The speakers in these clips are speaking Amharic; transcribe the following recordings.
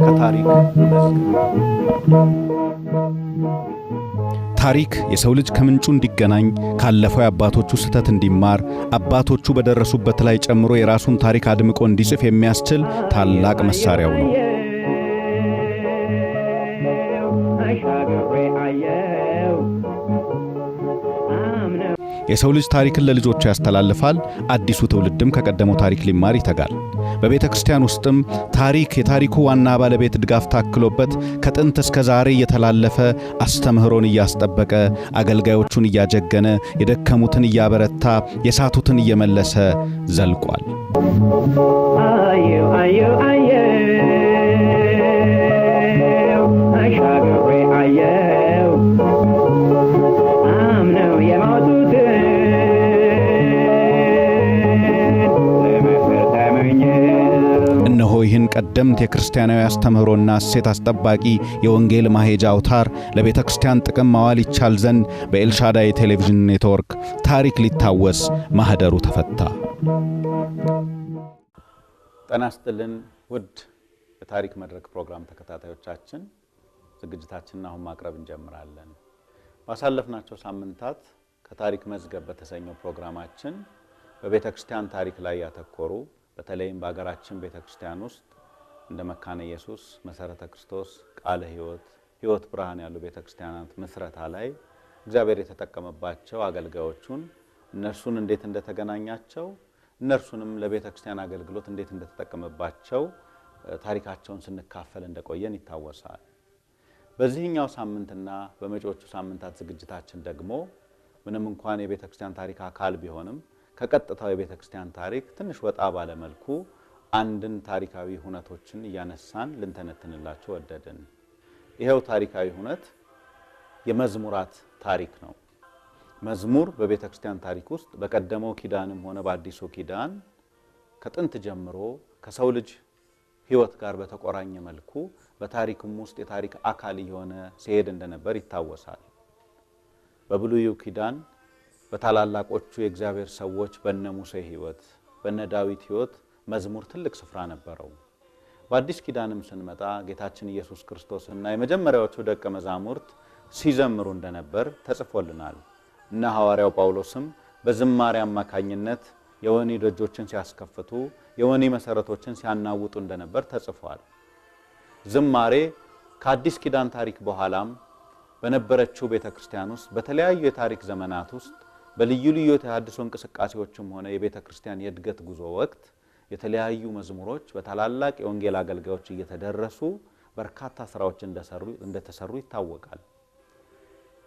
ከታሪክ መዝገብ ታሪክ የሰው ልጅ ከምንጩ እንዲገናኝ ካለፈው የአባቶቹ ስህተት እንዲማር አባቶቹ በደረሱበት ላይ ጨምሮ የራሱን ታሪክ አድምቆ እንዲጽፍ የሚያስችል ታላቅ መሳሪያው ነው። የሰው ልጅ ታሪክን ለልጆቹ ያስተላልፋል። አዲሱ ትውልድም ከቀደመው ታሪክ ሊማር ይተጋል። በቤተ ክርስቲያን ውስጥም ታሪክ የታሪኩ ዋና ባለቤት ድጋፍ ታክሎበት ከጥንት እስከ ዛሬ እየተላለፈ አስተምህሮን እያስጠበቀ አገልጋዮቹን እያጀገነ የደከሙትን እያበረታ የሳቱትን እየመለሰ ዘልቋል። እነሆ ይህን ቀደምት የክርስቲያናዊ አስተምህሮና እሴት አስጠባቂ የወንጌል ማሄጃ አውታር ለቤተ ክርስቲያን ጥቅም ማዋል ይቻል ዘንድ በኤልሻዳይ ቴሌቪዥን ኔትወርክ ታሪክ ሊታወስ ማህደሩ ተፈታ። ጤና ይስጥልን ውድ የታሪክ መድረክ ፕሮግራም ተከታታዮቻችን፣ ዝግጅታችንን አሁን ማቅረብ እንጀምራለን። ባሳለፍናቸው ሳምንታት ከታሪክ መዝገብ በተሰኘው ፕሮግራማችን በቤተ ክርስቲያን ታሪክ ላይ ያተኮሩ በተለይም በአገራችን ቤተ ክርስቲያን ውስጥ እንደ መካነ ኢየሱስ፣ መሰረተ ክርስቶስ፣ ቃለ ሕይወት፣ ሕይወት ብርሃን ያሉ ቤተ ክርስቲያናት ምስረታ ላይ እግዚአብሔር የተጠቀመባቸው አገልጋዮቹን እነርሱን እንዴት እንደተገናኛቸው እነርሱንም ለቤተ ክርስቲያን አገልግሎት እንዴት እንደተጠቀመባቸው ታሪካቸውን ስንካፈል እንደቆየን ይታወሳል። በዚህኛው ሳምንትና በመጪዎቹ ሳምንታት ዝግጅታችን ደግሞ ምንም እንኳን የቤተ ክርስቲያን ታሪክ አካል ቢሆንም ከቀጥታው የቤተ ክርስቲያን ታሪክ ትንሽ ወጣ ባለ መልኩ አንድን ታሪካዊ ሁነቶችን እያነሳን ልንተነትንላችሁ ወደድን። ይሄው ታሪካዊ ሁነት የመዝሙራት ታሪክ ነው። መዝሙር በቤተ ክርስቲያን ታሪክ ውስጥ በቀደመው ኪዳንም ሆነ በአዲሱ ኪዳን ከጥንት ጀምሮ ከሰው ልጅ ሕይወት ጋር በተቆራኘ መልኩ በታሪክም ውስጥ የታሪክ አካል የሆነ ሲሄድ እንደነበር ይታወሳል። በብሉይ ኪዳን በታላላቆቹ የእግዚአብሔር ሰዎች በነ ሙሴ ሕይወት በነ ዳዊት ሕይወት መዝሙር ትልቅ ስፍራ ነበረው። በአዲስ ኪዳንም ስንመጣ ጌታችን ኢየሱስ ክርስቶስና የመጀመሪያዎቹ ደቀ መዛሙርት ሲዘምሩ እንደነበር ተጽፎልናል። እና ሐዋርያው ጳውሎስም በዝማሬ አማካኝነት የወህኒ ደጆችን ሲያስከፍቱ የወህኒ መሰረቶችን ሲያናውጡ እንደነበር ተጽፏል። ዝማሬ ከአዲስ ኪዳን ታሪክ በኋላም በነበረችው ቤተክርስቲያን ውስጥ በተለያዩ የታሪክ ዘመናት ውስጥ በልዩ ልዩ የተሐድሶ እንቅስቃሴዎችም ሆነ የቤተክርስቲያን የእድገት ጉዞ ወቅት የተለያዩ መዝሙሮች በታላላቅ የወንጌል አገልጋዮች እየተደረሱ በርካታ ስራዎች እንደተሰሩ ይታወቃል።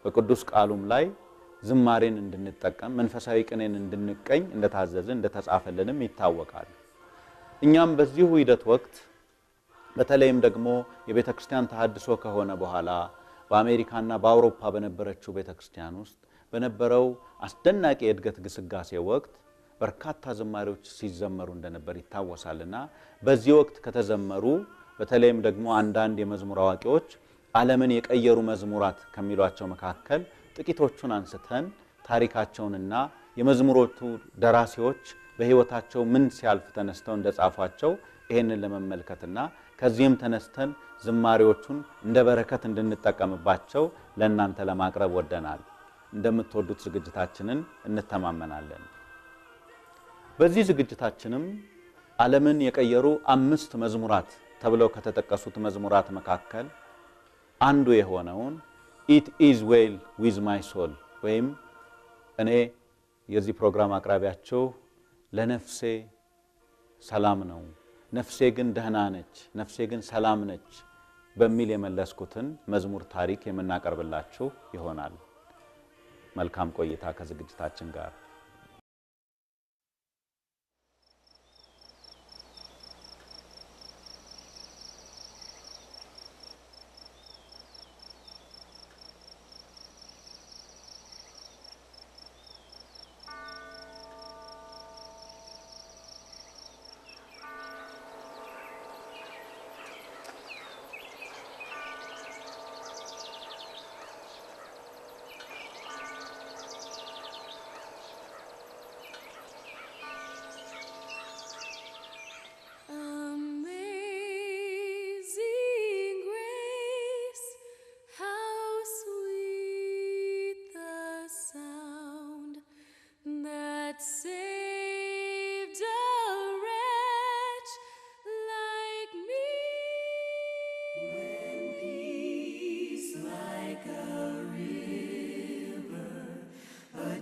በቅዱስ ቃሉም ላይ ዝማሬን እንድንጠቀም መንፈሳዊ ቅኔን እንድንቀኝ እንደታዘዝን እንደተጻፈልንም ይታወቃል። እኛም በዚሁ ሂደት ወቅት በተለይም ደግሞ የቤተክርስቲያን ተሐድሶ ከሆነ በኋላ በአሜሪካና በአውሮፓ በነበረችው ቤተክርስቲያን ውስጥ በነበረው አስደናቂ የእድገት ግስጋሴ ወቅት በርካታ ዝማሬዎች ሲዘመሩ እንደነበር ይታወሳልና በዚህ ወቅት ከተዘመሩ በተለይም ደግሞ አንዳንድ የመዝሙር አዋቂዎች ዓለምን የቀየሩ መዝሙራት ከሚሏቸው መካከል ጥቂቶቹን አንስተን ታሪካቸውንና የመዝሙሮቹ ደራሲዎች በህይወታቸው ምን ሲያልፍ ተነስተው እንደጻፏቸው ይሄንን ለመመልከትና ከዚህም ተነስተን ዝማሬዎቹን እንደ በረከት እንድንጠቀምባቸው ለእናንተ ለማቅረብ ወደናል። እንደምትወዱት ዝግጅታችንን እንተማመናለን። በዚህ ዝግጅታችንም ዓለምን የቀየሩ 5 መዝሙራት ተብለው ከተጠቀሱት መዝሙራት መካከል አንዱ የሆነውን It is well with my soul ወይም እኔ የዚህ ፕሮግራም አቅራቢያችሁ ለነፍሴ ሰላም ነው፣ ነፍሴ ግን ደህና ነች፣ ነፍሴ ግን ሰላም ነች በሚል የመለስኩትን መዝሙር ታሪክ የምናቀርብላችሁ ይሆናል። መልካም ቆይታ ከዝግጅታችን ጋር።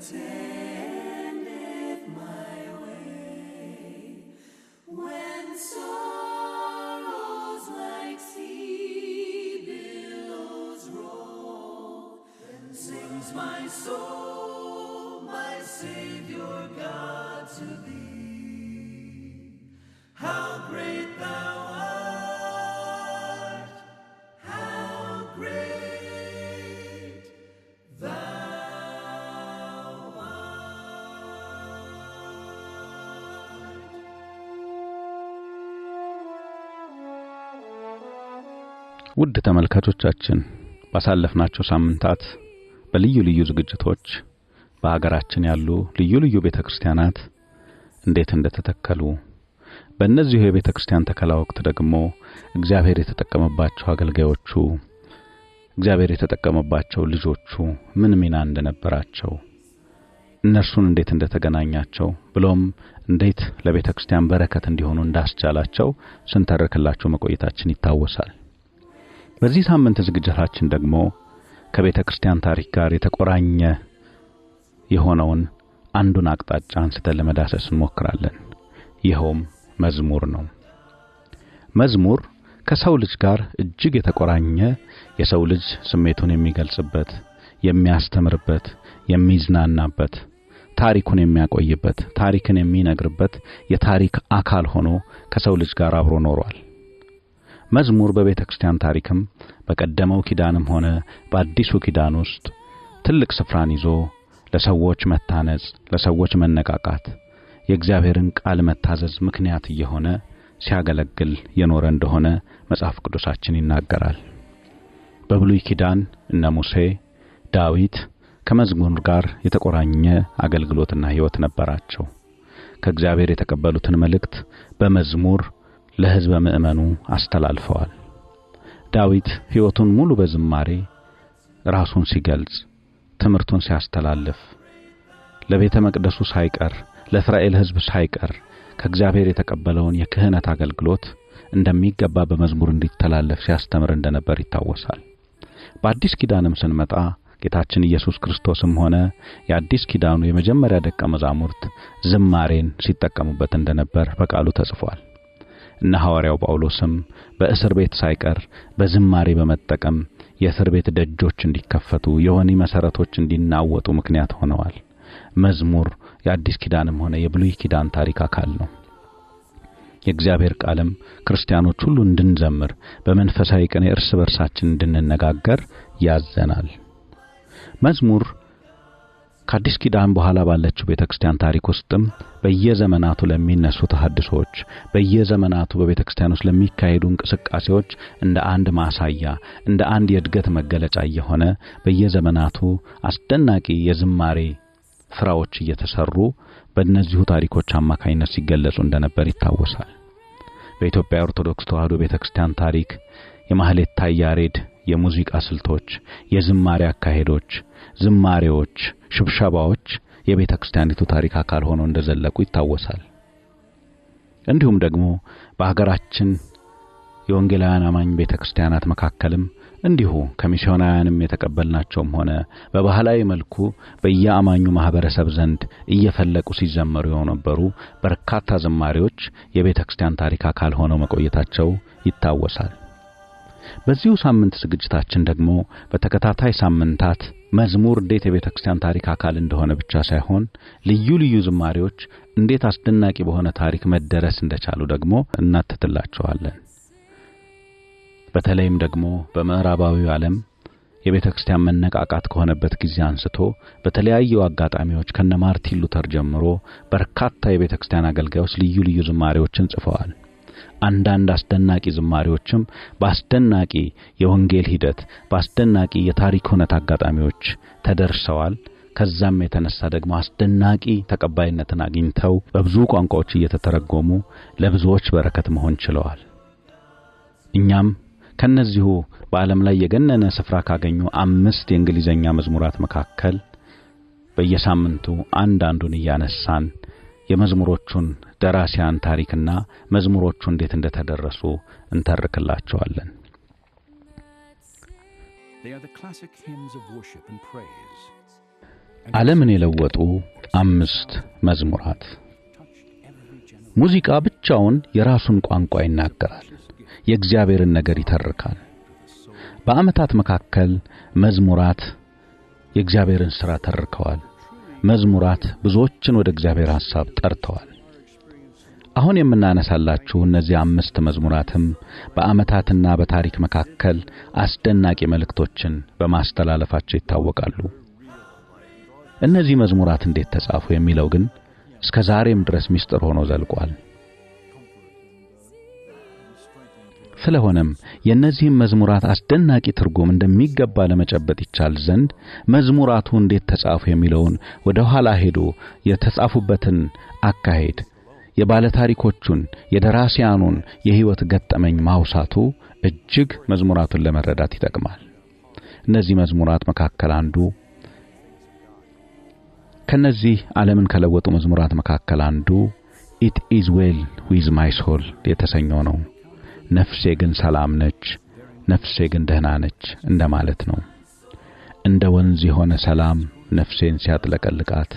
attendeth my way. When sorrows like sea billows roll, then sings my soul, my Savior God, to thee. How great thou art, how great thou ውድ ተመልካቾቻችን ባሳለፍናቸው ሳምንታት በልዩ ልዩ ዝግጅቶች በአገራችን ያሉ ልዩ ልዩ ቤተክርስቲያናት እንዴት እንደተተከሉ በእነዚህ የቤተክርስቲያን ተከላ ወቅት ደግሞ እግዚአብሔር የተጠቀመባቸው አገልጋዮቹ እግዚአብሔር የተጠቀመባቸው ልጆቹ ምን ሚና እንደነበራቸው እነርሱን እንዴት እንደተገናኛቸው ብሎም እንዴት ለቤተክርስቲያን በረከት እንዲሆኑ እንዳስቻላቸው ስንተርክላችሁ መቆየታችን ይታወሳል። በዚህ ሳምንት ዝግጅታችን ደግሞ ከቤተክርስቲያን ታሪክ ጋር የተቆራኘ የሆነውን አንዱን አቅጣጫ አንስተን ለመዳሰስ እንሞክራለን። ይኸውም መዝሙር ነው። መዝሙር ከሰው ልጅ ጋር እጅግ የተቆራኘ የሰው ልጅ ስሜቱን የሚገልጽበት፣ የሚያስተምርበት፣ የሚዝናናበት፣ ታሪኩን የሚያቆይበት፣ ታሪክን የሚነግርበት የታሪክ አካል ሆኖ ከሰው ልጅ ጋር አብሮ ኖሯል። መዝሙር በቤተክርስቲያን ታሪክም በቀደመው ኪዳንም ሆነ በአዲሱ ኪዳን ውስጥ ትልቅ ስፍራን ይዞ ለሰዎች መታነጽ፣ ለሰዎች መነቃቃት፣ የእግዚአብሔርን ቃል መታዘዝ ምክንያት የሆነ ሲያገለግል የኖረ እንደሆነ መጽሐፍ ቅዱሳችን ይናገራል። በብሉይ ኪዳን እነ ሙሴ፣ ዳዊት ከመዝሙር ጋር የተቆራኘ አገልግሎትና ሕይወት ነበራቸው። ከእግዚአብሔር የተቀበሉትን መልእክት በመዝሙር ለሕዝበ ምእመኑ አስተላልፈዋል። ዳዊት ሕይወቱን ሙሉ በዝማሬ ራሱን ሲገልጽ፣ ትምህርቱን ሲያስተላልፍ፣ ለቤተ መቅደሱ ሳይቀር ለእስራኤል ሕዝብ ሳይቀር ከእግዚአብሔር የተቀበለውን የክህነት አገልግሎት እንደሚገባ በመዝሙር እንዲተላለፍ ሲያስተምር እንደነበር ይታወሳል። በአዲስ ኪዳንም ስንመጣ ጌታችን ኢየሱስ ክርስቶስም ሆነ የአዲስ ኪዳኑ የመጀመሪያ ደቀ መዛሙርት ዝማሬን ሲጠቀሙበት እንደነበር በቃሉ ተጽፏል። እነ ሐዋርያው ጳውሎስም በእስር ቤት ሳይቀር በዝማሬ በመጠቀም የእስር ቤት ደጆች እንዲከፈቱ፣ የወህኒ መሰረቶች እንዲናወጡ ምክንያት ሆነዋል። መዝሙር የአዲስ ኪዳንም ሆነ የብሉይ ኪዳን ታሪክ አካል ነው። የእግዚአብሔር ቃልም ክርስቲያኖች ሁሉ እንድንዘምር፣ በመንፈሳዊ ቅኔ እርስ በርሳችን እንድንነጋገር ያዘናል። መዝሙር ከአዲስ ኪዳን በኋላ ባለችው ቤተክርስቲያን ታሪክ ውስጥም በየዘመናቱ ለሚነሱ ተሐድሶች፣ በየዘመናቱ በቤተክርስቲያን ውስጥ ለሚካሄዱ እንቅስቃሴዎች እንደ አንድ ማሳያ፣ እንደ አንድ የእድገት መገለጫ የሆነ በየዘመናቱ አስደናቂ የዝማሬ ፍራዎች እየተሰሩ በእነዚሁ ታሪኮች አማካኝነት ሲገለጹ እንደነበር ይታወሳል። በኢትዮጵያ ኦርቶዶክስ ተዋሕዶ ቤተክርስቲያን ታሪክ የማህሌት ያሬድ የሙዚቃ ስልቶች፣ የዝማሬ አካሄዶች፣ ዝማሬዎች፣ ሽብሸባዎች የቤተክርስቲያኒቱ ታሪክ አካል ሆነው እንደዘለቁ ይታወሳል። እንዲሁም ደግሞ በአገራችን የወንጌላውያን አማኝ ቤተክርስቲያናት መካከልም እንዲሁ ከሚስዮናውያንም የተቀበልናቸውም ሆነ በባህላዊ መልኩ በየአማኙ ማህበረሰብ ዘንድ እየፈለቁ ሲዘመሩ የነበሩ በርካታ ዝማሬዎች የቤተክርስቲያን ታሪክ አካል ሆነው መቆየታቸው ይታወሳል። በዚሁ ሳምንት ዝግጅታችን ደግሞ በተከታታይ ሳምንታት መዝሙር እንዴት የቤተክርስቲያን ታሪክ አካል እንደሆነ ብቻ ሳይሆን ልዩ ልዩ ዝማሬዎች እንዴት አስደናቂ በሆነ ታሪክ መደረስ እንደቻሉ ደግሞ እናተትላቸዋለን። በተለይም ደግሞ በምዕራባዊው ዓለም የቤተክርስቲያን መነቃቃት ከሆነበት ጊዜ አንስቶ በተለያዩ አጋጣሚዎች ከነ ማርቲን ሉተር ጀምሮ በርካታ የቤተክርስቲያን አገልጋዮች ልዩ ልዩ ዝማሬዎችን ጽፈዋል። አንዳንድ አስደናቂ ዝማሬዎችም በአስደናቂ የወንጌል ሂደት በአስደናቂ የታሪክ ሁነት አጋጣሚዎች ተደርሰዋል። ከዛም የተነሳ ደግሞ አስደናቂ ተቀባይነትን አግኝተው በብዙ ቋንቋዎች እየተተረጎሙ ለብዙዎች በረከት መሆን ችለዋል። እኛም ከነዚሁ በዓለም ላይ የገነነ ስፍራ ካገኙ 5 የእንግሊዘኛ መዝሙራት መካከል በየሳምንቱ አንዳንዱን እያነሳን የመዝሙሮቹን ደራሲያን ታሪክና መዝሙሮቹ እንዴት እንደተደረሱ እንተርክላቸዋለን። They are the classic hymns of worship and praise. ዓለምን የለወጡ 5 መዝሙራት። ሙዚቃ ብቻውን የራሱን ቋንቋ ይናገራል፣ የእግዚአብሔርን ነገር ይተርካል። በዓመታት መካከል መዝሙራት የእግዚአብሔርን ሥራ ተርከዋል። መዝሙራት ብዙዎችን ወደ እግዚአብሔር ሐሳብ ጠርተዋል። አሁን የምናነሳላችሁ እነዚህ 5 መዝሙራትም በዓመታትና በታሪክ መካከል አስደናቂ መልእክቶችን በማስተላለፋቸው ይታወቃሉ። እነዚህ መዝሙራት እንዴት ተጻፉ የሚለው ግን እስከ ዛሬም ድረስ ምስጢር ሆኖ ዘልቋል። ስለሆነም የእነዚህም መዝሙራት አስደናቂ ትርጉም እንደሚገባ ለመጨበጥ ይቻል ዘንድ መዝሙራቱ እንዴት ተጻፉ የሚለውን ወደ ኋላ ሄዶ የተጻፉበትን አካሄድ፣ የባለታሪኮቹን የደራሲያኑን የሕይወት ገጠመኝ ማውሳቱ እጅግ መዝሙራቱን ለመረዳት ይጠቅማል። እነዚህ መዝሙራት መካከል አንዱ ከነዚህ ዓለምን ከለወጡ መዝሙራት መካከል አንዱ It is well with my soul የተሰኘው ነው። ነፍሴ ግን ሰላም ነች፣ ነፍሴ ግን ደህና ነች እንደማለት ነው። እንደ ወንዝ የሆነ ሰላም ነፍሴን ሲያጥለቀልቃት፣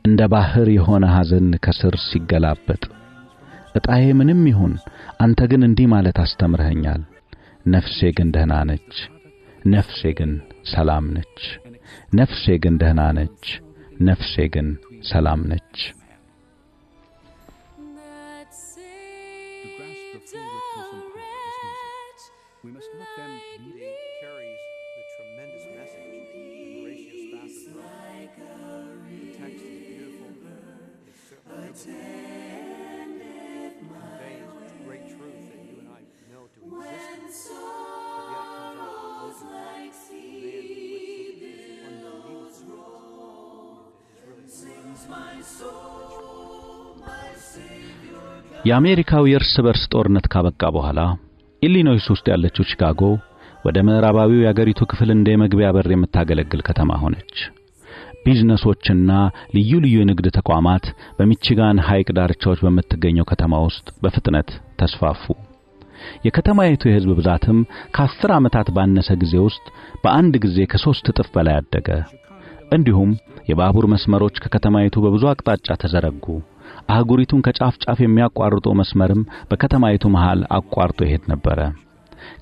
እንደ ባህር የሆነ ሐዘን ከስር ሲገላበጥ፣ እጣዬ ምንም ይሁን አንተ ግን እንዲህ ማለት አስተምረኸኛል። ነፍሴ ግን ደህና ነች፣ ነፍሴ ግን ሰላም ነች፣ ነፍሴ ግን ደህና ነች፣ ነፍሴ ግን ሰላም ነች። We must look then. He carries the tremendous message of Horatius Spafford. The text is beautiful. It's conveys great truth that you and I know to exist. But yet it comes out of the broken የአሜሪካው የእርስ በርስ ጦርነት ካበቃ በኋላ ኢሊኖይስ ውስጥ ያለችው ቺካጎ ወደ ምዕራባዊው የአገሪቱ ክፍል እንደ መግቢያ በር የምታገለግል ከተማ ሆነች። ቢዝነሶችና ልዩ ልዩ የንግድ ተቋማት በሚቺጋን ሐይቅ ዳርቻዎች በምትገኘው ከተማ ውስጥ በፍጥነት ተስፋፉ። የከተማይቱ የሕዝብ ብዛትም ከ10 ዓመታት ባነሰ ጊዜ ውስጥ በአንድ ጊዜ ከ3 እጥፍ በላይ አደገ። እንዲሁም የባቡር መስመሮች ከከተማይቱ በብዙ አቅጣጫ ተዘረጉ። አህጉሪቱን ከጫፍ ጫፍ የሚያቋርጠው መስመርም በከተማይቱ መሃል አቋርጦ ይሄድ ነበር።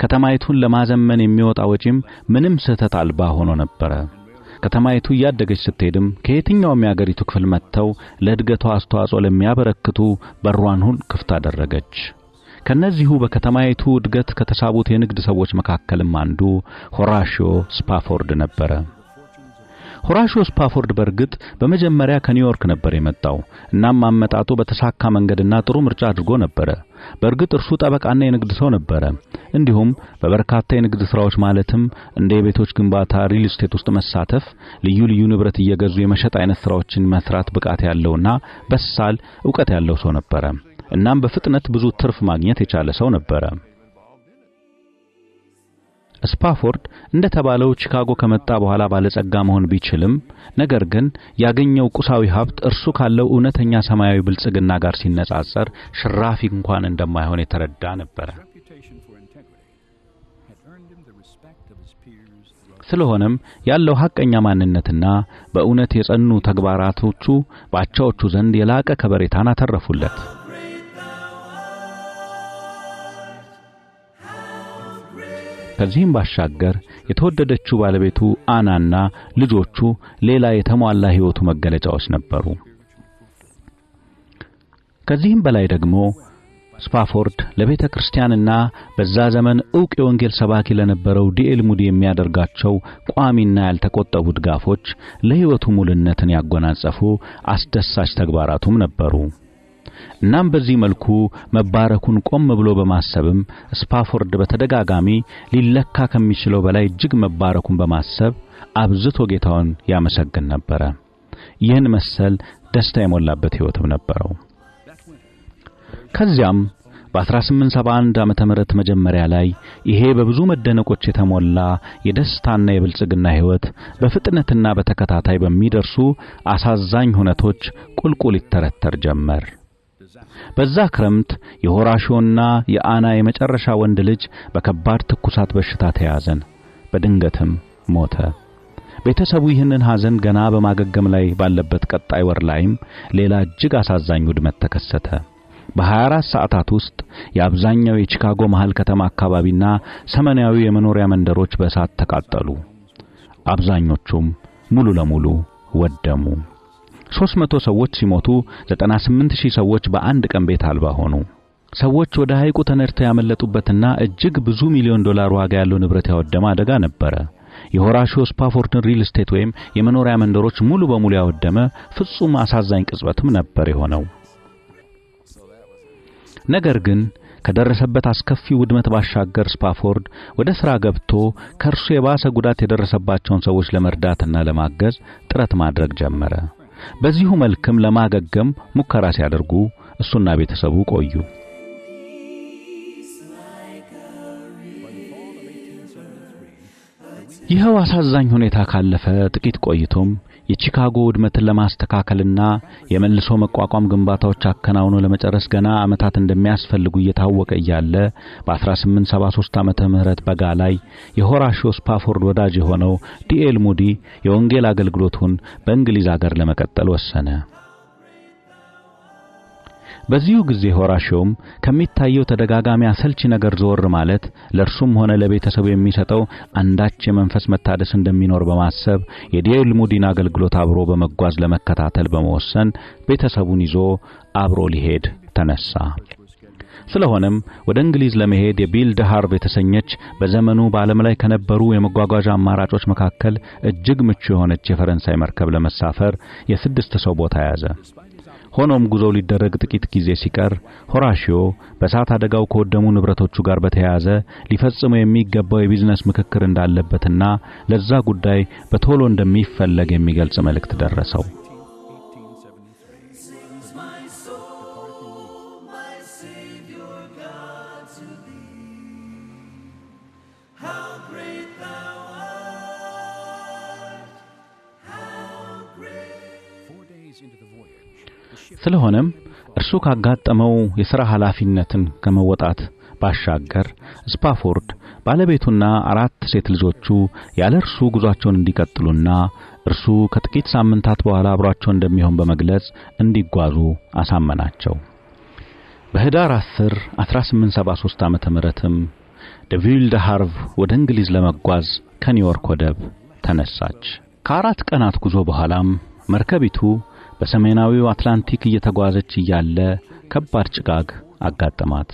ከተማይቱን ለማዘመን የሚወጣ ወጪም ምንም ስህተት አልባ ሆኖ ነበር። ከተማይቱ እያደገች ስትሄድም ከየትኛውም የአገሪቱ ክፍል መጥተው ለእድገቷ አስተዋጽኦ ለሚያበረክቱ በሯን ሁሉ ክፍት አደረገች። ከነዚሁ በከተማይቱ እድገት ከተሳቡት የንግድ ሰዎች መካከልም አንዱ ሆራሺዮ ስፓፎርድ ነበር። ሆራሺዮ ስፓፎርድ በርግጥ በመጀመሪያ ከኒውዮርክ ነበር የመጣው። እናም አመጣጡ በተሳካ መንገድና ጥሩ ምርጫ አድርጎ ነበር። በርግጥ እርሱ ጠበቃና የንግድ ሰው ነበር። እንዲሁም በበርካታ የንግድ ስራዎች ማለትም እንደ የቤቶች ግንባታ፣ ሪል ስቴት ውስጥ መሳተፍ፣ ልዩ ልዩ ንብረት እየገዙ የመሸጥ አይነት ስራዎችን መስራት ብቃት ያለውና በሳል ዕውቀት ያለው ሰው ነበር። እናም በፍጥነት ብዙ ትርፍ ማግኘት የቻለ ሰው ነበር። ስፓፎርድ እንደተባለው ቺካጎ ከመጣ በኋላ ባለጸጋ መሆን ቢችልም ነገር ግን ያገኘው ቁሳዊ ሀብት እርሱ ካለው እውነተኛ ሰማያዊ ብልጽግና ጋር ሲነጻጸር ሽራፊ እንኳን እንደማይሆን የተረዳ ነበር። ስለሆነም ያለው ሐቀኛ ማንነትና በእውነት የጸኑ ተግባራቶቹ ባቻዎቹ ዘንድ የላቀ ከበሬታን አተረፉለት። ከዚህም ባሻገር የተወደደችው ባለቤቱ አናና ልጆቹ ሌላ የተሟላ ሕይወቱ መገለጫዎች ነበሩ። ከዚህም በላይ ደግሞ ስፓፎርድ ለቤተ ክርስቲያንና በዛ ዘመን ዕውቅ የወንጌል ሰባኪ ለነበረው ዲኤል ሙዲ የሚያደርጋቸው ቋሚና ያልተቆጠቡ ድጋፎች ለሕይወቱ ሙሉነትን ያጎናጸፉ አስደሳች ተግባራቱም ነበሩ። እናም በዚህ መልኩ መባረኩን ቆም ብሎ በማሰብም ስፓፎርድ በተደጋጋሚ ሊለካ ከሚችለው በላይ እጅግ መባረኩን በማሰብ አብዝቶ ጌታውን ያመሰግን ነበር። ይህን መሰል ደስታ የሞላበት ሕይወትም ነበረው። ከዚያም በ1871 ዓመተ ምህረት መጀመሪያ ላይ ይሄ በብዙ መደነቆች የተሞላ የደስታና የብልጽግና ሕይወት በፍጥነትና በተከታታይ በሚደርሱ አሳዛኝ ሁነቶች ቁልቁል ይተረተር ጀመር። በዛ ክረምት የሆራሺዮና የአና የመጨረሻ ወንድ ልጅ በከባድ ትኩሳት በሽታ ተያዘን፣ በድንገትም ሞተ። ቤተሰቡ ይህንን ሐዘን ገና በማገገም ላይ ባለበት ቀጣይ ወር ላይም ሌላ እጅግ አሳዛኝ ውድመት ተከሰተ። በ24 ሰዓታት ውስጥ የአብዛኛው የቺካጎ መሃል ከተማ አካባቢና ሰሜናዊ የመኖሪያ መንደሮች በእሳት ተቃጠሉ። አብዛኞቹም ሙሉ ለሙሉ ወደሙ። 300 ሰዎች ሲሞቱ 98000 ሰዎች በአንድ ቀን ቤት አልባ ሆኑ። ሰዎች ወደ ሐይቁ ተነድተው ያመለጡበትና እጅግ ብዙ ሚሊዮን ዶላር ዋጋ ያለው ንብረት ያወደመ አደጋ ነበረ። የሆራሺዮ ስፓፎርድን ሪል ስቴት ወይም የመኖሪያ መንደሮች ሙሉ በሙሉ ያወደመ ፍጹም አሳዛኝ ቅጽበትም ነበር የሆነው። ነገር ግን ከደረሰበት አስከፊ ውድመት ባሻገር ስፓፎርድ ወደ ሥራ ገብቶ ከእርሱ የባሰ ጉዳት የደረሰባቸውን ሰዎች ለመርዳትና ለማገዝ ጥረት ማድረግ ጀመረ። በዚሁ መልክም ለማገገም ሙከራ ሲያደርጉ እሱና ቤተሰቡ ቆዩ። ይኸው አሳዛኝ ሁኔታ ካለፈ ጥቂት ቆይቶም የቺካጎ ውድመትን ለማስተካከልና የመልሶ መቋቋም ግንባታዎች አከናውኖ ለመጨረስ ገና ዓመታት እንደሚያስፈልጉ እየታወቀ እያለ በ1873 ዓመተ ምህረት በጋ ላይ የሆራሺዮ ስፓፎርድ ወዳጅ የሆነው ዲኤል ሙዲ የወንጌል አገልግሎቱን በእንግሊዝ አገር ለመቀጠል ወሰነ። በዚሁ ጊዜ ሆራሺዮም ከሚታየው ተደጋጋሚ አሰልቺ ነገር ዞር ማለት ለእርሱም ሆነ ለቤተሰቡ የሚሰጠው አንዳች የመንፈስ መታደስ እንደሚኖር በማሰብ የዲኤል ሙዲን አገልግሎት አብሮ በመጓዝ ለመከታተል በመወሰን ቤተሰቡን ይዞ አብሮ ሊሄድ ተነሳ። ስለሆነም ወደ እንግሊዝ ለመሄድ የቢል ደሃርቭ የተሰኘች በዘመኑ በዓለም ላይ ከነበሩ የመጓጓዣ አማራጮች መካከል እጅግ ምቹ የሆነች የፈረንሳይ መርከብ ለመሳፈር የ6 ሰው ቦታ ያዘ። ሆኖም ጉዞው ሊደረግ ጥቂት ጊዜ ሲቀር ሆራሺዮ በእሳት አደጋው ከወደሙ ንብረቶቹ ጋር በተያያዘ ሊፈጽመው የሚገባው የቢዝነስ ምክክር እንዳለበትና ለዛ ጉዳይ በቶሎ እንደሚፈለግ የሚገልጽ መልእክት ደረሰው። ስለሆነም እርሱ ካጋጠመው የሥራ ኃላፊነትን ከመወጣት ባሻገር ስፓፎርድ ባለቤቱና 4 ሴት ልጆቹ ያለ እርሱ ጉዟቸውን እንዲቀጥሉና እርሱ ከጥቂት ሳምንታት በኋላ አብሯቸው እንደሚሆን በመግለጽ እንዲጓዙ አሳመናቸው። በህዳር 10 1873 ዓመተ ምህረትም ቢል ደሃርቭ ወደ እንግሊዝ ለመጓዝ ከኒውዮርክ ወደብ ተነሳች። ከ4 ቀናት ጉዞ በኋላም መርከቢቱ በሰሜናዊው አትላንቲክ እየተጓዘች እያለ ከባድ ጭጋግ አጋጠማት።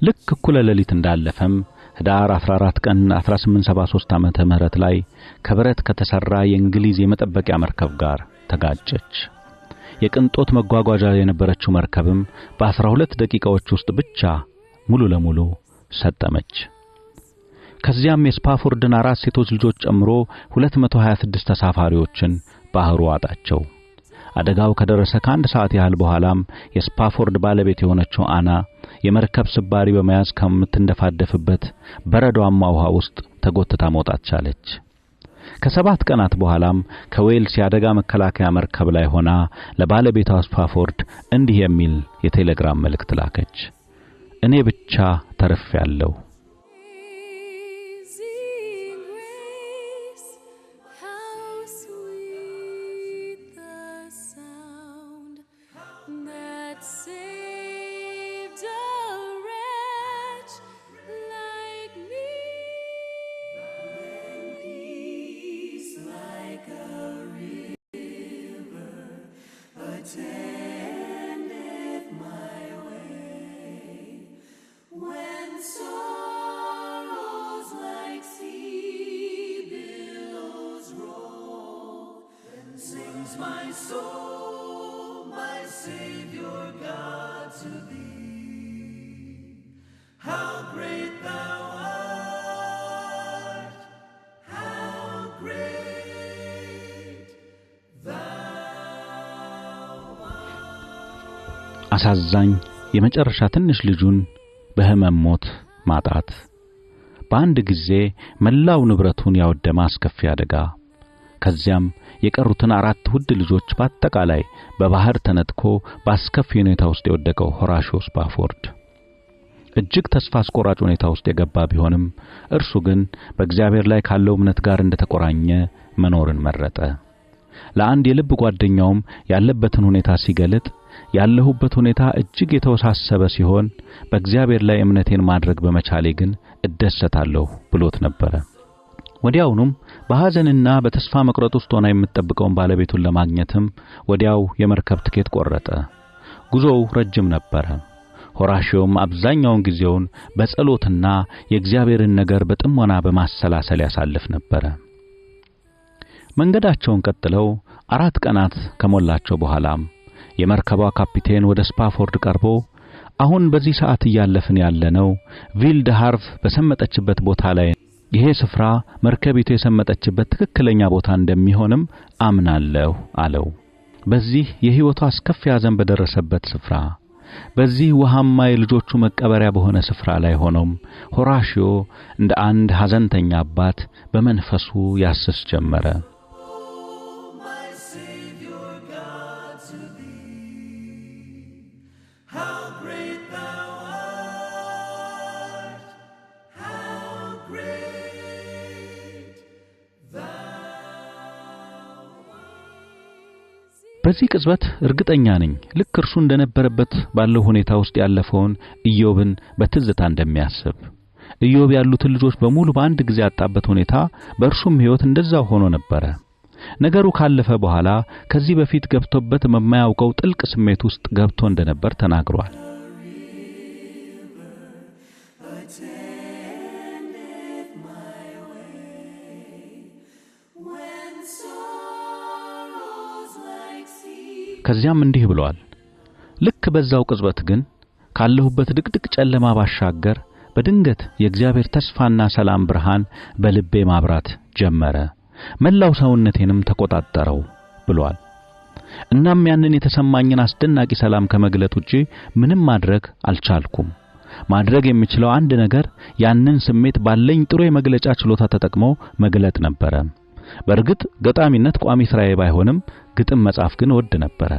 ልክ እኩለ ሌሊት እንዳለፈም ህዳር 14 ቀን 1873 ዓመተ ምህረት ላይ ከብረት ከተሰራ የእንግሊዝ የመጠበቂያ መርከብ ጋር ተጋጨች። የቅንጦት መጓጓዣ የነበረችው መርከብም በ12 ደቂቃዎች ውስጥ ብቻ ሙሉ ለሙሉ ሰጠመች። ከዚያም የስፓፎርድን 4 ሴቶች ልጆች ጨምሮ 226 ተሳፋሪዎችን ባህሩ አጣቸው። አደጋው ከደረሰ ከአንድ ሰዓት ያህል በኋላም የስፓፎርድ ባለቤት የሆነችው አና የመርከብ ስባሪ በመያዝ ከምትንደፋደፍበት በረዷማ ውሃ ውስጥ ተጎትታ መውጣት ቻለች። ከ7 ቀናት በኋላም ከዌልስ የአደጋ መከላከያ መርከብ ላይ ሆና ለባለቤቷ ስፓፎርድ እንዲህ የሚል የቴሌግራም መልእክት ላከች። እኔ ብቻ ተርፌያለሁ። My soul, my Savior God, to thee. How great thou art, how great thou art. አሳዛኝ የመጨረሻ ትንሽ ልጁን በህመም ሞት ማጣት፣ በአንድ ጊዜ መላው ንብረቱን ያወደመ አስከፊ አደጋ፣ ከዚያም የቀሩትን 4 ውድ ልጆች በአጠቃላይ በባህር ተነጥቆ በአስከፊ ሁኔታ ውስጥ የወደቀው ሆራሺዮ ስፓፎርድ እጅግ ተስፋ አስቆራጭ ሁኔታ ውስጥ የገባ ቢሆንም እርሱ ግን በእግዚአብሔር ላይ ካለው እምነት ጋር እንደተቆራኘ መኖርን መረጠ። ለአንድ የልብ ጓደኛውም ያለበትን ሁኔታ ሲገልጥ ያለሁበት ሁኔታ እጅግ የተወሳሰበ ሲሆን በእግዚአብሔር ላይ እምነቴን ማድረግ በመቻሌ ግን እደሰታለሁ ብሎት ነበር። ወዲያውኑም በሐዘንና በተስፋ መቁረጥ ውስጥ ሆና የምትጠብቀውን ባለቤቱን ለማግኘትም ወዲያው የመርከብ ትኬት ቆረጠ። ጉዞው ረጅም ነበር። ሆራሽዮም አብዛኛውን ጊዜውን በጸሎትና የእግዚአብሔርን ነገር በጥሞና በማሰላሰል ያሳልፍ ነበር። መንገዳቸውን ቀጥለው 4 ቀናት ከሞላቸው በኋላም የመርከቧ ካፒቴን ወደ ስፓፎርድ ቀርቦ አሁን በዚህ ሰዓት እያለፍን ያለነው ቪልድ ሃርቭ በሰመጠችበት ቦታ ላይ ይሄ ስፍራ መርከቢቱ የሰመጠችበት ትክክለኛ ቦታ እንደሚሆንም አምናለሁ አለው። በዚህ የሕይወቱ አስከፊ ሐዘን በደረሰበት ስፍራ በዚህ ውሃማ የልጆቹ መቀበሪያ በሆነ ስፍራ ላይ ሆኖም ሆራሽዮ እንደ አንድ ሐዘንተኛ አባት በመንፈሱ ያስስ ጀመረ። በዚህ ቅጽበት እርግጠኛ ነኝ ልክ እርሱ እንደነበረበት ባለው ሁኔታ ውስጥ ያለፈውን ኢዮብን በትዝታ እንደሚያስብ። ኢዮብ ያሉትን ልጆች በሙሉ በአንድ ጊዜ ያጣበት ሁኔታ በእርሱም ሕይወት እንደዛው ሆኖ ነበር። ነገሩ ካለፈ በኋላ ከዚህ በፊት ገብቶበት በማያውቀው ጥልቅ ስሜት ውስጥ ገብቶ እንደነበር ተናግሯል። ከዚያም እንዲህ ብሏል። ልክ በዛው ቅጽበት ግን ካለሁበት ድቅድቅ ጨለማ ባሻገር በድንገት የእግዚአብሔር ተስፋና ሰላም ብርሃን በልቤ ማብራት ጀመረ፣ መላው ሰውነቴንም ተቆጣጠረው ብሏል። እናም ያንን የተሰማኝን አስደናቂ ሰላም ከመግለጥ ውጪ ምንም ማድረግ አልቻልኩም። ማድረግ የምችለው አንድ ነገር ያንን ስሜት ባለኝ ጥሩ የመግለጫ ችሎታ ተጠቅሞ መግለጥ ነበር። በእርግጥ ገጣሚነት ቋሚ ስራዬ ባይሆንም ግጥም መጻፍ ግን ወድ ነበር።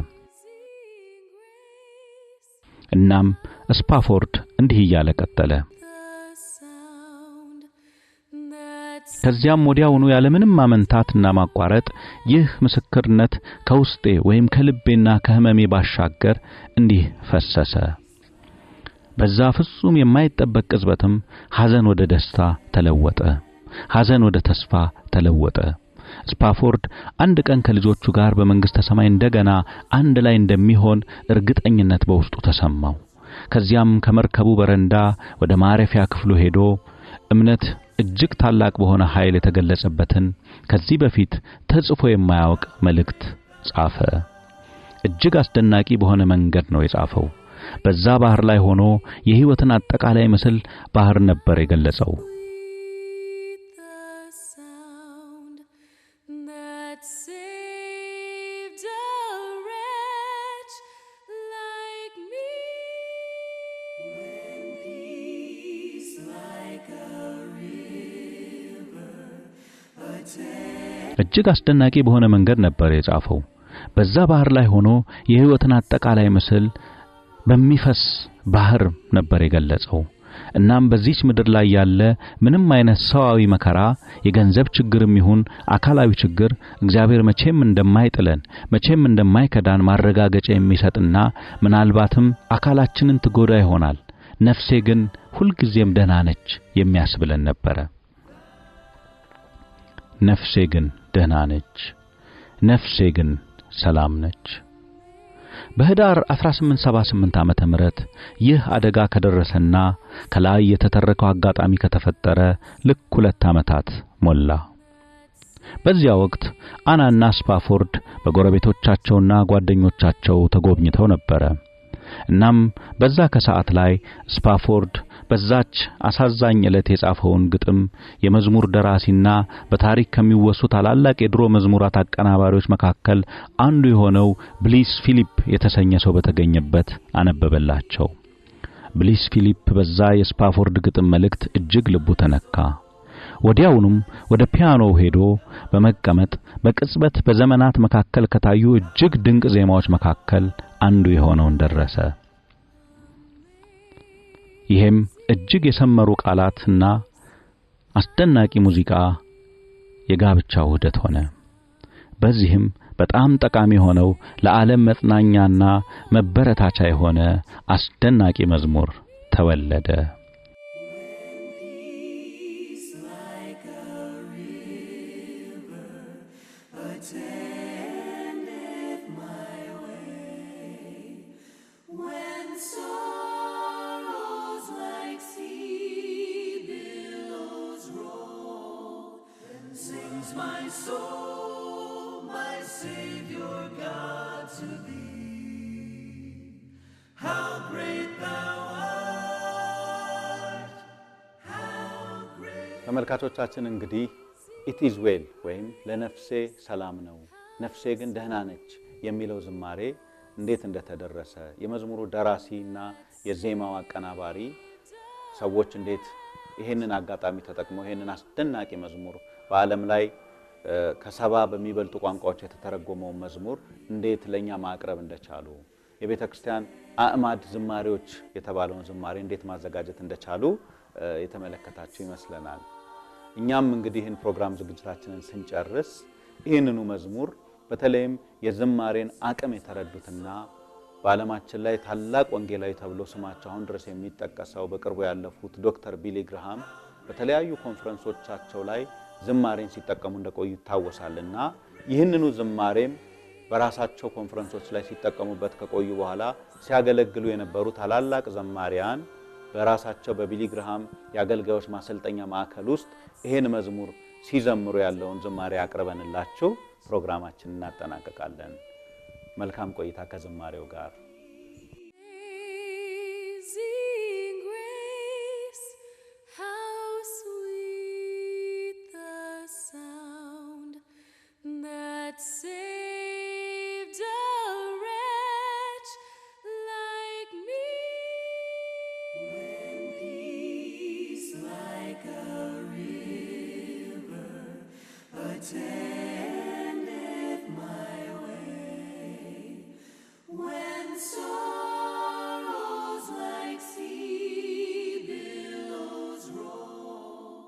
እናም ስፓፎርድ እንዲህ እያለ ቀጠለ። ከዚያም ወዲያውኑ ያለምንም ማመንታትና ማቋረጥ ይህ ምስክርነት ከውስጤ ወይም ከልቤና ከህመሜ ባሻገር እንዲህ ፈሰሰ። በዛ ፍጹም የማይጠበቅ ቅጽበትም ሐዘን ወደ ደስታ ተለወጠ፣ ሐዘን ወደ ተስፋ ተለወጠ። ስፓፎርድ አንድ ቀን ከልጆቹ ጋር በመንግስተ ሰማይ እንደገና አንድ ላይ እንደሚሆን እርግጠኝነት በውስጡ ተሰማው። ከዚያም ከመርከቡ በረንዳ ወደ ማረፊያ ክፍሉ ሄዶ እምነት እጅግ ታላቅ በሆነ ኃይል የተገለጸበትን ከዚህ በፊት ተጽፎ የማያውቅ መልእክት ጻፈ። እጅግ አስደናቂ በሆነ መንገድ ነው የጻፈው። በዛ ባህር ላይ ሆኖ የሕይወትን አጠቃላይ ምስል ባህር ነበር የገለጸው። እጅግ አስደናቂ በሆነ መንገድ ነበር የጻፈው። በዛ ባህር ላይ ሆኖ የሕይወትን አጠቃላይ ምስል በሚፈስ ባህር ነበር የገለጸው። እናም በዚህች ምድር ላይ ያለ ምንም አይነት ሰዋዊ መከራ፣ የገንዘብ ችግርም ይሁን አካላዊ ችግር እግዚአብሔር መቼም እንደማይጥለን መቼም እንደማይከዳን ማረጋገጫ የሚሰጥና ምናልባትም አካላችንን ትጎዳ ይሆናል፣ ነፍሴ ግን ሁልጊዜም ደህና ነች የሚያስብለን ነበር። ነፍሴ ግን ደህና ነች፣ ነፍሴ ግን ሰላም ነች። በህዳር 1878 ዓመተ ምህረት ይህ አደጋ ከደረሰና ከላይ የተተረከው አጋጣሚ ከተፈጠረ ልክ 2 ዓመታት ሞላ። በዚያ ወቅት አናና ስፓፎርድ በጎረቤቶቻቸውና ጓደኞቻቸው ተጎብኝተው ነበር። እናም በዛ ከሰዓት ላይ ስፓፎርድ በዛች አሳዛኝ ዕለት የጻፈውን ግጥም የመዝሙር ደራሲና በታሪክ ከሚወሱ ታላላቅ የድሮ መዝሙራት አቀናባሪዎች መካከል አንዱ የሆነው ብሊስ ፊሊፕ የተሰኘ ሰው በተገኘበት አነበበላቸው። ብሊስ ፊሊፕ በዛ የስፓፎርድ ግጥም መልእክት እጅግ ልቡ ተነካ። ወዲያውኑም ወደ ፒያኖው ሄዶ በመቀመጥ በቅጽበት በዘመናት መካከል ከታዩ እጅግ ድንቅ ዜማዎች መካከል አንዱ የሆነውን ደረሰ። ይሄም እጅግ የሰመሩ ቃላትና አስደናቂ ሙዚቃ የጋብቻ ውህደት ሆነ። በዚህም በጣም ጠቃሚ ሆነው ለዓለም መጽናኛና መበረታቻ የሆነ አስደናቂ መዝሙር ተወለደ። My soul, my Savior God, to thee. How great thou art, how great. ተመልካቾቻችን እንግዲህ it is well ወይም ለነፍሴ ሰላም ነው ነፍሴ ግን ደህና ነች የሚለው ዝማሬ እንዴት እንደተደረሰ የመዝሙሩ ደራሲና የዜማው አቀናባሪ ሰዎች እንዴት ይሄንን አጋጣሚ ተጠቅመው ይሄንን አስደናቂ መዝሙር በዓለም ላይ ከሰባ በሚበልጡ ቋንቋዎች የተተረጎመው መዝሙር እንዴት ለኛ ማቅረብ እንደቻሉ የቤተክርስቲያን አዕማድ ዝማሬዎች የተባለውን ዝማሬ እንዴት ማዘጋጀት እንደቻሉ የተመለከታችሁ ይመስለናል። እኛም እንግዲህ ይህን ፕሮግራም ዝግጅታችንን ስንጨርስ ይህንኑ መዝሙር በተለይም የዝማሬን አቅም የተረዱትና በዓለማችን ላይ ታላቅ ወንጌላዊ ተብሎ ስማቸው አሁን ድረስ የሚጠቀሰው በቅርቡ ያለፉት ዶክተር ቢሊ ግርሃም በተለያዩ ኮንፈረንሶቻቸው ላይ ዝማሬን ሲጠቀሙ እንደቆዩ ይታወሳልና ይህንኑ ዝማሬም በራሳቸው ኮንፈረንሶች ላይ ሲጠቀሙበት ከቆዩ በኋላ ሲያገለግሉ የነበሩ ታላላቅ ዘማሪያን በራሳቸው በቢሊ ግርሃም የአገልጋዮች ማሰልጠኛ ማዕከል ውስጥ ይሄን መዝሙር ሲዘምሩ ያለውን ዝማሬ አቅርበንላችሁ ፕሮግራማችንን እናጠናቀቃለን። መልካም ቆይታ ከዝማሬው ጋር። Saved a wretch like me. When peace like a river attendeth my way, when sorrows like sea billows roll.